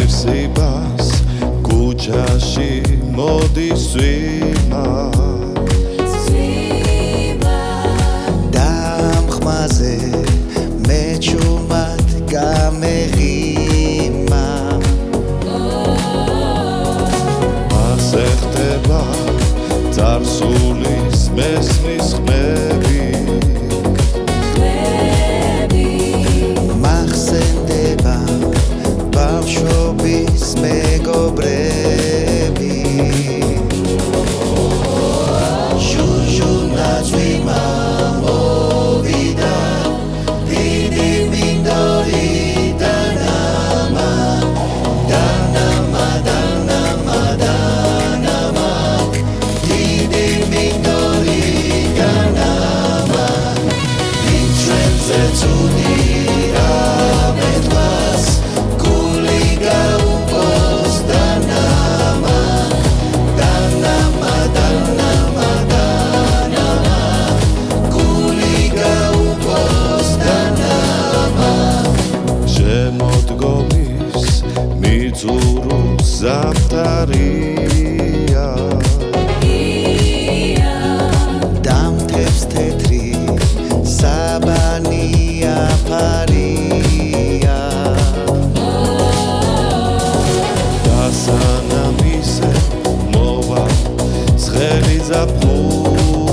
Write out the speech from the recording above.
ღირსებას ქუჩაში მოდის წვიმა დამხმაზე მე ჩუმად გამეღიმა ასე ხდება წარსულის მესმის ხმები მახსენდება ბავშვობის მეგობრები ჟურჟუნა წვიმა მოვიდა დიდი მინდორი დანამა დიდი მინდორი დანამა ვინჩენზე ცუდი რამეთვას გული გაუპოს დანამა გული გაუპოს დანამა შემოდგომის მიწურო ზამთარია დამთებს თეთრი საბანი აფარია დასანამ ისე მოვა ცხელი ზაფხული